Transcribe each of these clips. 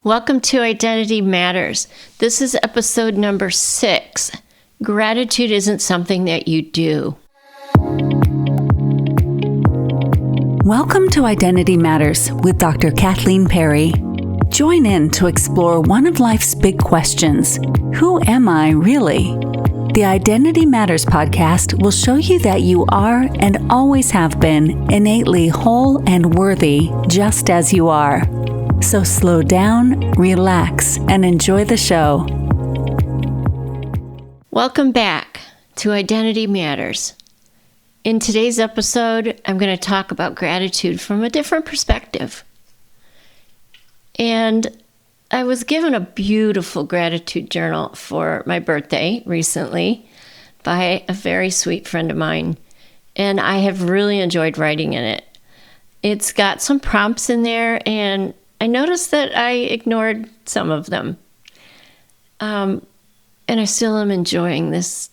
Welcome to Identity Matters. This is episode number 6. Gratitude isn't something that you do. Welcome to Identity Matters with Dr. Kathleen Perry. Join in to explore one of life's big questions. Who am I really? The Identity Matters podcast will show you that you are and always have been innately whole and worthy just as you are. So slow down, relax, and enjoy the show. Welcome back to Identity Matters. In today's episode, I'm going to talk about gratitude from a different perspective. And I was given a beautiful gratitude journal for my birthday recently by a very sweet friend of mine, and I have really enjoyed writing in it. It's got some prompts in there, and I noticed that I ignored some of them. And I still am enjoying this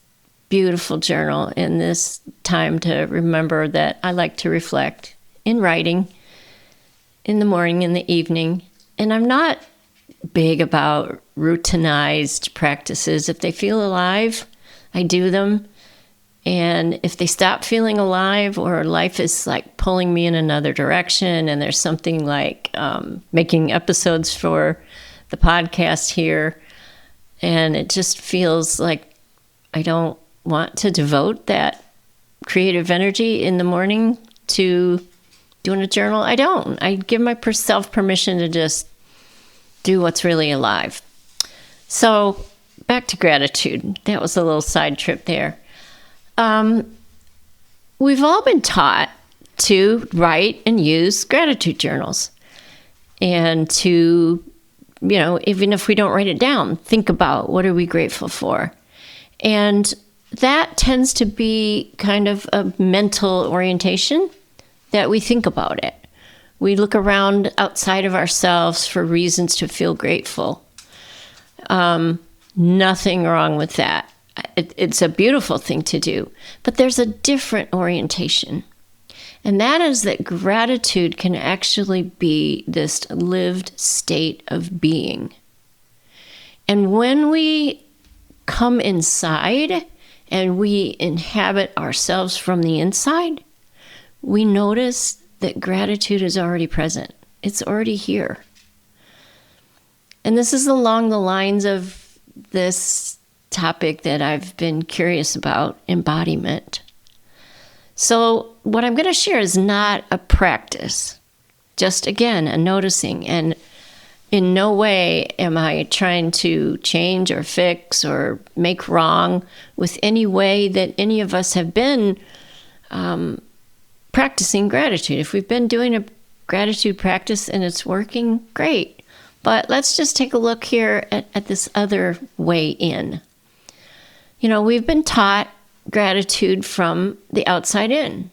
beautiful journal in this time to remember that I like to reflect in writing in the morning and the evening. And I'm not big about routinized practices. If they feel alive, I do them. And if they stop feeling alive or life is like pulling me in another direction and there's something like making episodes for the podcast here, and it just feels like I don't want to devote that creative energy in the morning to doing a journal, I don't. I give myself permission to just do what's really alive. So back to gratitude. That was a little side trip there. We've all been taught to write and use gratitude journals and to, even if we don't write it down, think about what are we grateful for. And that tends to be kind of a mental orientation that we think about it. We look around outside of ourselves for reasons to feel grateful. Nothing wrong with that. It's a beautiful thing to do, but there's a different orientation. And that is that gratitude can actually be this lived state of being. And when we come inside and we inhabit ourselves from the inside, we notice that gratitude is already present. It's already here. And this is along the lines of this topic that I've been curious about, embodiment. So what I'm going to share is not a practice, just again, a noticing. And in no way am I trying to change or fix or make wrong with any way that any of us have been practicing gratitude. If we've been doing a gratitude practice and it's working, great. But let's just take a look here at this other way in. We've been taught gratitude from the outside in.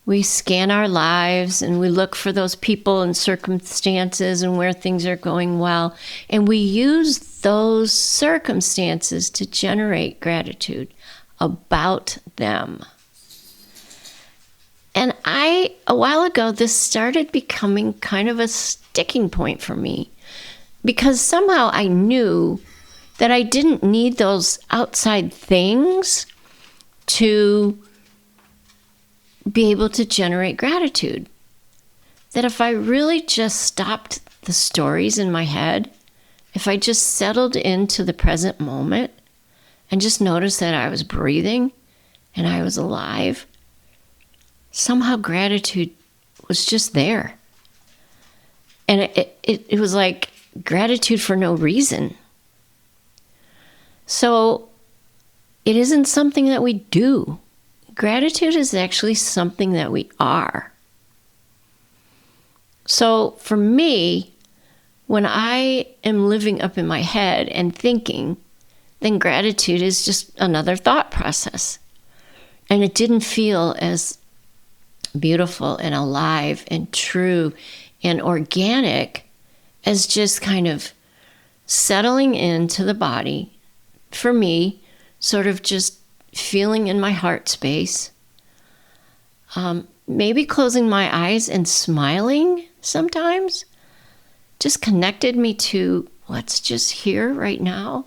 We scan our lives and we look for those people and circumstances and where things are going well. And we use those circumstances to generate gratitude about them. And a while ago, this started becoming kind of a sticking point for me because somehow I knew that I didn't need those outside things to be able to generate gratitude. That if I really just stopped the stories in my head, if I just settled into the present moment and just noticed that I was breathing and I was alive, somehow gratitude was just there. And it was like gratitude for no reason. So it isn't something that we do. Gratitude is actually something that we are. So for me, when I am living up in my head and thinking, then gratitude is just another thought process. And it didn't feel as beautiful and alive and true and organic as just kind of settling into the body. For me, sort of just feeling in my heart space, maybe closing my eyes and smiling sometimes, just connected me to what's just here right now.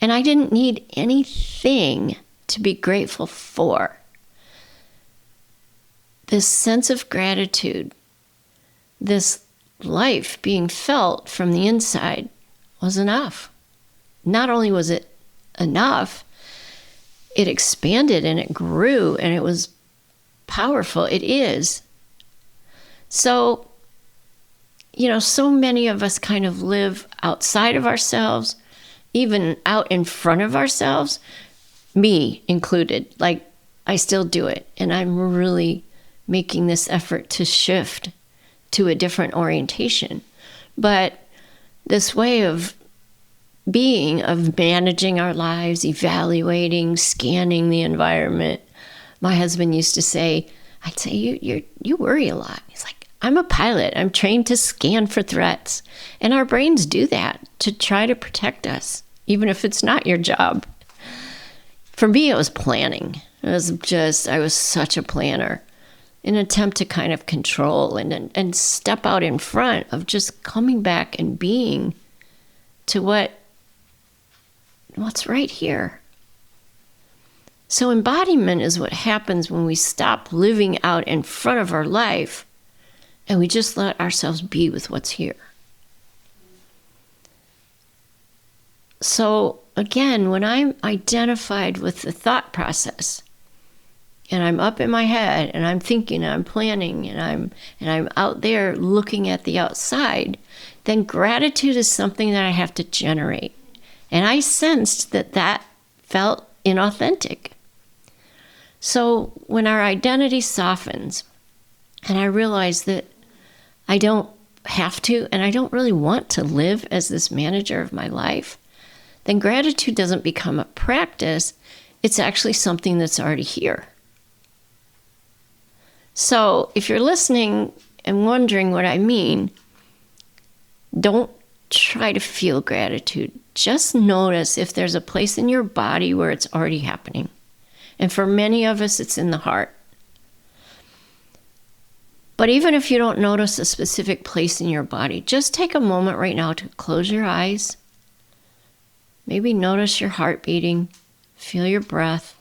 And I didn't need anything to be grateful for. This sense of gratitude, this life being felt from the inside was enough. Not only was it enough, it expanded and it grew and it was powerful. It is. So, so many of us kind of live outside of ourselves, even out in front of ourselves, me included. Like, I still do it. And I'm really making this effort to shift to a different orientation. But this way of being, of managing our lives, evaluating, scanning the environment. My husband used to say, I'd say, you worry a lot. He's like, I'm a pilot. I'm trained to scan for threats. And our brains do that to try to protect us, even if it's not your job. For me, it was planning. I was such a planner. In an attempt to kind of control and step out in front of just coming back and being to what's right here. So embodiment is what happens when we stop living out in front of our life and we just let ourselves be with what's here. So again, when I'm identified with the thought process and I'm up in my head and I'm thinking and I'm planning and I'm out there looking at the outside, then gratitude is something that I have to generate. And I sensed that felt inauthentic. So when our identity softens and I realize that I don't have to and I don't really want to live as this manager of my life, then gratitude doesn't become a practice. It's actually something that's already here. So if you're listening and wondering what I mean, don't try to feel gratitude. Just notice if there's a place in your body where it's already happening. And for many of us, it's in the heart. But even if you don't notice a specific place in your body, just take a moment right now to close your eyes. Maybe notice your heart beating. Feel your breath.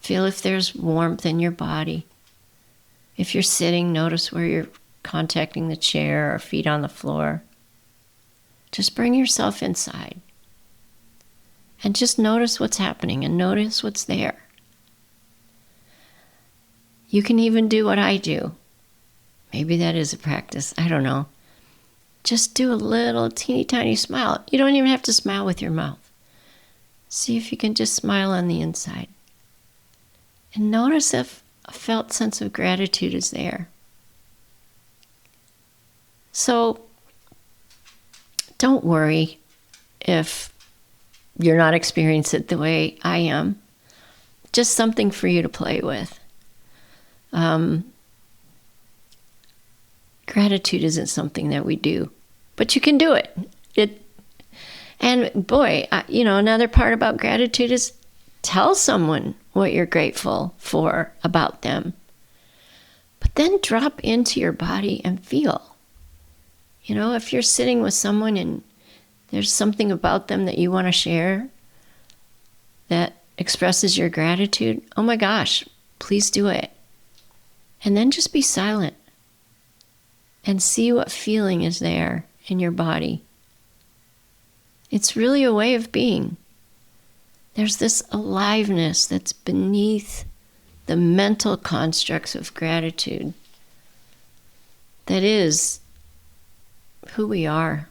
Feel if there's warmth in your body. If you're sitting, notice where you're contacting the chair or feet on the floor. Just bring yourself inside. And just notice what's happening and notice what's there. You can even do what I do. Maybe that is a practice. I don't know. Just do a little teeny tiny smile. You don't even have to smile with your mouth. See if you can just smile on the inside. And notice if a felt sense of gratitude is there. So don't worry if you're not experiencing it the way I am. Just something for you to play with. Gratitude isn't something that we do, but you can do it. And boy, another part about gratitude is tell someone what you're grateful for about them. But then drop into your body and feel. If you're sitting with someone and there's something about them that you want to share that expresses your gratitude, oh my gosh, please do it. And then just be silent and see what feeling is there in your body. It's really a way of being. There's this aliveness that's beneath the mental constructs of gratitude that is who we are.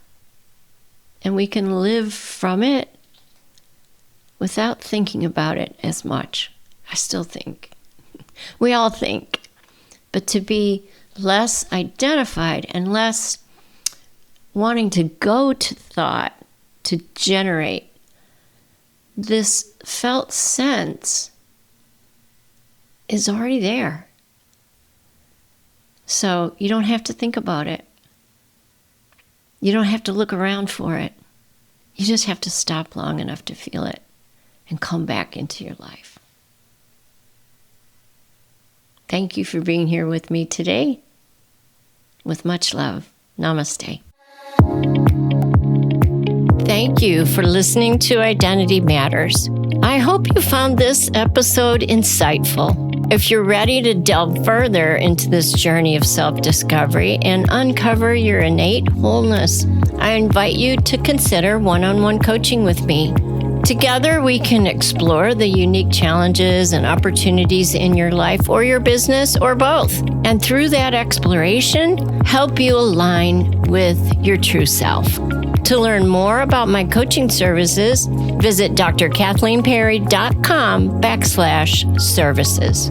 And we can live from it without thinking about it as much. I still think. We all think. But to be less identified and less wanting to go to thought to generate this felt sense is already there. So you don't have to think about it. You don't have to look around for it. You just have to stop long enough to feel it and come back into your life. Thank you for being here with me today. With much love. Namaste. Thank you for listening to Identity Matters. I hope you found this episode insightful. If you're ready to delve further into this journey of self-discovery and uncover your innate wholeness, I invite you to consider one-on-one coaching with me. Together, we can explore the unique challenges and opportunities in your life or your business or both. And through that exploration, help you align with your true self. To learn more about my coaching services, visit drkathleenperry.com/services.